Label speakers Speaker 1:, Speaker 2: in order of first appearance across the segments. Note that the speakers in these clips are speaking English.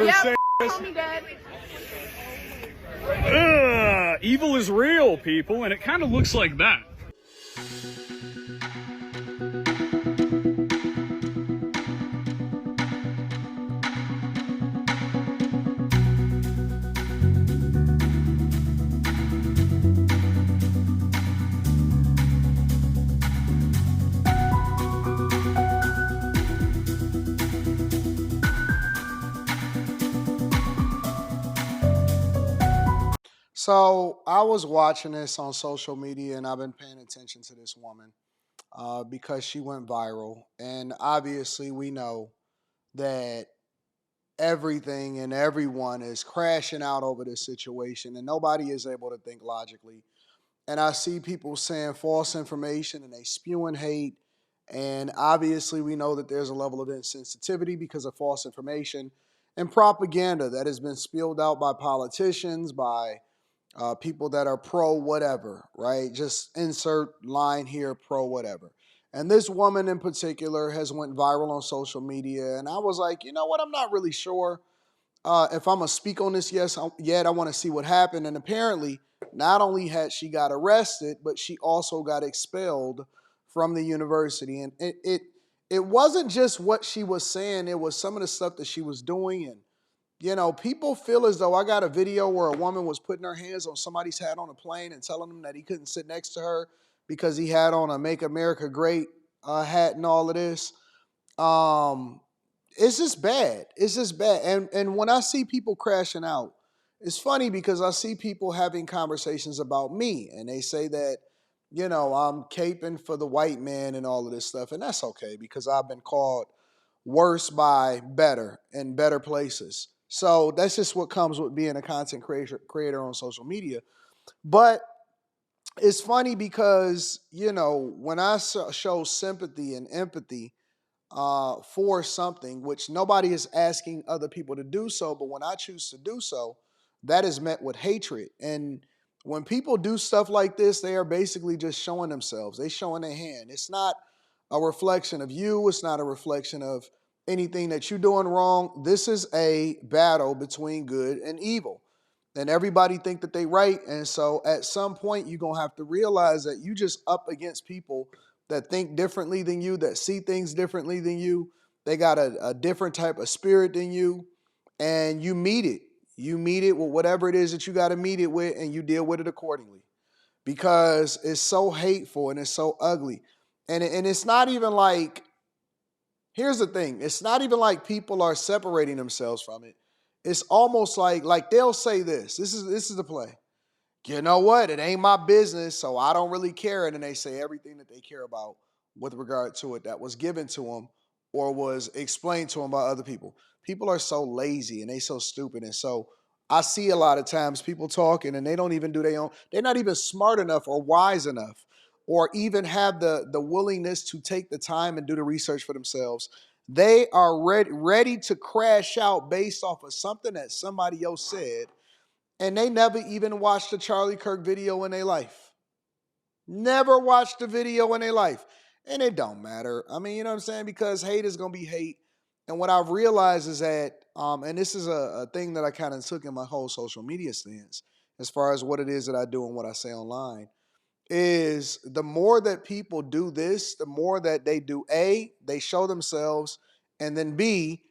Speaker 1: Yep, call me Dad.
Speaker 2: Evil is real, people, and it kind of looks like that.
Speaker 3: So I was watching this on social media and I've been paying attention to this woman because she went viral. And obviously, we know that everything and everyone is crashing out over this situation and nobody is able to think logically. And I see people saying false information and they spewing hate. And obviously, we know that there's a level of insensitivity because of false information and propaganda that has been spilled out by politicians, by people that are pro whatever, right? Just insert line here, pro whatever. And this woman in particular has went viral on social media, and I was like, you know what? I'm not really sure if I'm gonna speak on this yet. I want to see what happened. And apparently, not only had she got arrested, but she also got expelled from the university. And it wasn't just what she was saying; it was some of the stuff that she was doing. And people feel as though I got a video where a woman was putting her hands on somebody's hat on a plane and telling them that he couldn't sit next to her because he had on a Make America Great hat and all of this. Um, it's just bad. It's just bad. And when I see people crashing out, it's funny because I see people having conversations about me and they say that, I'm caping for the white man and all of this stuff. And that's okay because I've been called worse by better in better places. So that's just what comes with being a content creator on social media. But it's funny because, when I show sympathy and empathy for something, which nobody is asking other people to do so, but when I choose to do so, that is met with hatred. And when people do stuff like this, they are basically just showing themselves. They showing their hand. It's not a reflection of you. It's not a reflection of anything that you're doing wrong. This is a battle between good and evil. And everybody think that they right. And so at some point, you're going to have to realize that you just up against people that think differently than you, that see things differently than you. They got a different type of spirit than you. And you meet it. You meet it with whatever it is that you got to meet it with, and you deal with it accordingly. Because it's so hateful and it's so ugly. And it's not even like, here's the thing. It's not even like people are separating themselves from it. It's almost like they'll say this. This is the play. You know what? It ain't my business, so I don't really care. And then they say everything that they care about with regard to it that was given to them or was explained to them by other people. People are so lazy and they so stupid. And so I see a lot of times people talking and they don't even do their own. They're not even smart enough or wise enough or even have the willingness to take the time and do the research for themselves. They are ready to crash out based off of something that somebody else said, and they never even watched a Charlie Kirk video in their life. Never watched a video in their life. And it don't matter. I mean, you know what I'm saying? Because hate is going to be hate. And what I've realized is that, and this is a thing that I kind of took in my whole social media stance, as far as what it is that I do and what I say online, is the more that people do this, the more that they do A, they show themselves, and then B,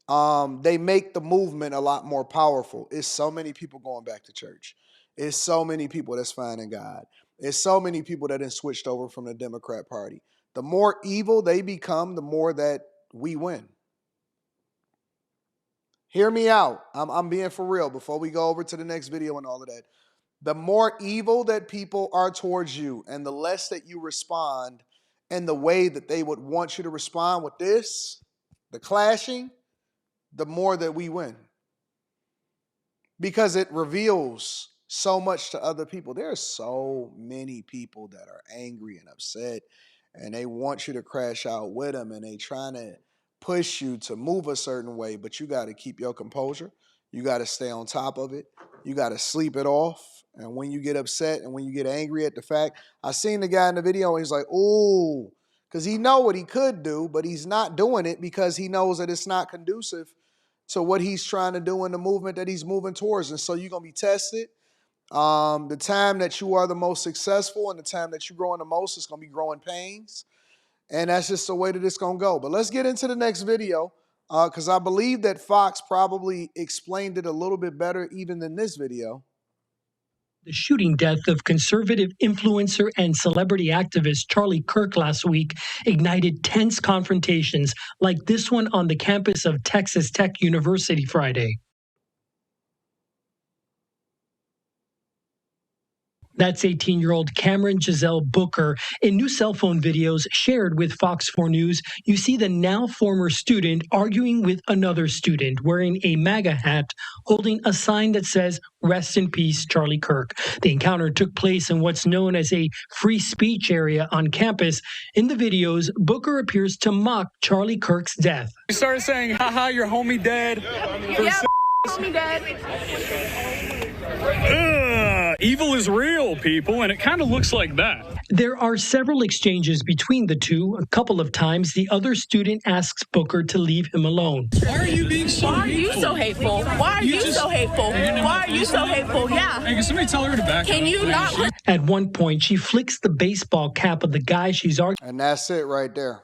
Speaker 3: they make the movement a lot more powerful. It's so many people going back to church. It's so many people that's finding God. It's so many people that have switched over from the Democrat Party. The more evil they become, the more that we win. Hear me out. I'm being for real before we go over to the next video and all of that. The more evil that people are towards you and the less that you respond in the way that they would want you to respond with this, the clashing, the more that we win. Because it reveals so much to other people. There are so many people that are angry and upset and they want you to crash out with them and they trying to push you to move a certain way, but you got to keep your composure. You got to stay on top of it. You got to sleep it off. And when you get upset and when you get angry at the fact, I seen the guy in the video and he's like, ooh, because he know what he could do, but he's not doing it because he knows that it's not conducive to what he's trying to do in the movement that he's moving towards. And so you're going to be tested. The time that you are the most successful and the time that you're growing the most is going to be growing pains. And that's just the way that it's going to go. But let's get into the next video because I believe that Fox probably explained it a little bit better even than this video.
Speaker 1: The shooting death of conservative influencer and celebrity activist Charlie Kirk last week ignited tense confrontations like this one on the campus of Texas Tech University Friday. That's 18-year-old Cameron Giselle Booker. In new cell phone videos shared with Fox 4 News, you see the now former student arguing with another student wearing a MAGA hat, holding a sign that says, "Rest in peace, Charlie Kirk." The encounter took place in what's known as a free speech area on campus. In the videos, Booker appears to mock Charlie Kirk's death.
Speaker 2: You started saying, haha, your homie dead.
Speaker 4: Yeah, homie dead.
Speaker 2: Evil is real, people, and it kind of looks like that.
Speaker 1: There are several exchanges between the two. A couple of times, the other student asks Booker to leave him alone.
Speaker 2: Why are you being so
Speaker 4: hateful? Why are you so hateful? Why are you so hateful? Why are you so hateful? Yeah.
Speaker 2: Hey, can somebody tell her to back up?
Speaker 4: Can you not?
Speaker 1: At one point, she flicks the baseball cap of the guy she's arguing.
Speaker 3: And that's it right there.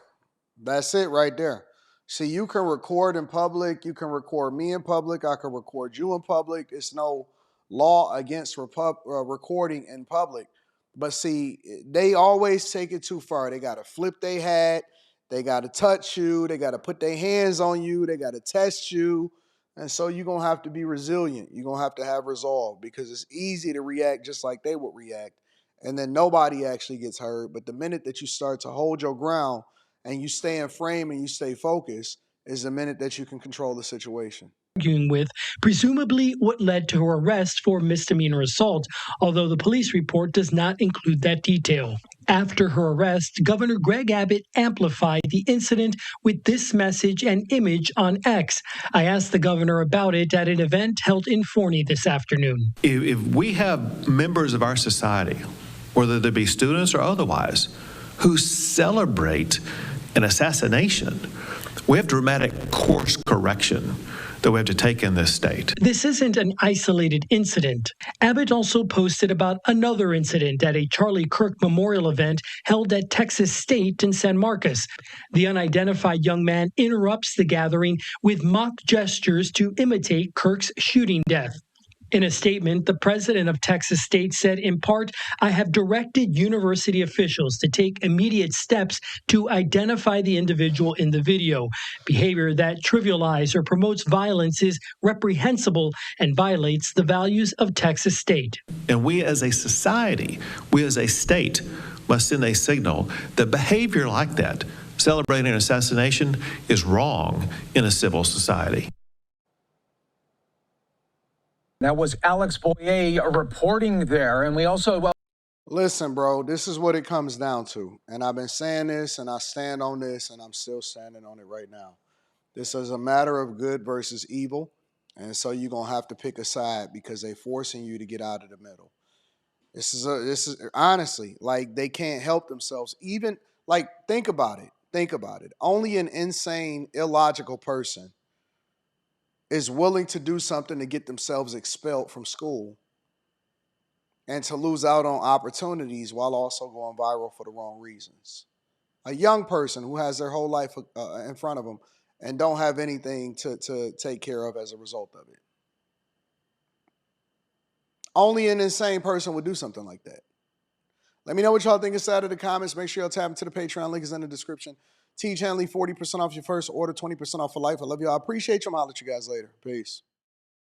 Speaker 3: That's it right there. See, you can record in public. You can record me in public. I can record you in public. It's no law against recording in public. But see, they always take it too far. They got to flip their hat. They got to touch you. They got to put their hands on you. They got to test you. And so you're going to have to be resilient. You're going to have resolve because it's easy to react just like they would react. And then nobody actually gets hurt. But the minute that you start to hold your ground and you stay in frame and you stay focused is the minute that you can control the situation.
Speaker 1: With, presumably what led to her arrest for misdemeanor assault, although the police report does not include that detail. After her arrest, Governor Greg Abbott amplified the incident with this message and image on X. I asked the governor about it at an event held in Forney this afternoon.
Speaker 5: If we have members of our society, whether they be students or otherwise, who celebrate an assassination, we have dramatic course correction that we have to take in this state.
Speaker 1: This isn't an isolated incident. Abbott also posted about another incident at a Charlie Kirk memorial event held at Texas State in San Marcos. The unidentified young man interrupts the gathering with mock gestures to imitate Kirk's shooting death. In a statement, the president of Texas State said, in part, "I have directed university officials to take immediate steps to identify the individual in the video. Behavior that trivializes or promotes violence is reprehensible and violates the values of Texas State."
Speaker 5: And we as a society, we as a state, must send a signal that behavior like that, celebrating an assassination, is wrong in a civil society.
Speaker 6: That was Alex Boyer reporting there. And we also,
Speaker 3: listen, bro, this is what it comes down to. And I've been saying this and I stand on this and I'm still standing on it right now. This is a matter of good versus evil. And so you're going to have to pick a side because they're forcing you to get out of the middle. This is honestly, like, they can't help themselves. Even, like, think about it. Think about it. Only an insane, illogical person is willing to do something to get themselves expelled from school and to lose out on opportunities while also going viral for the wrong reasons. A young person who has their whole life in front of them and don't have anything to take care of as a result of it. Only an insane person would do something like that. Let me know what y'all think inside of the comments. Make sure y'all tap into the Patreon. Link is in the description. T-Chanley, 40% off your first order, 20% off for life. I love y'all. I appreciate you. I'll holler at you guys later. Peace.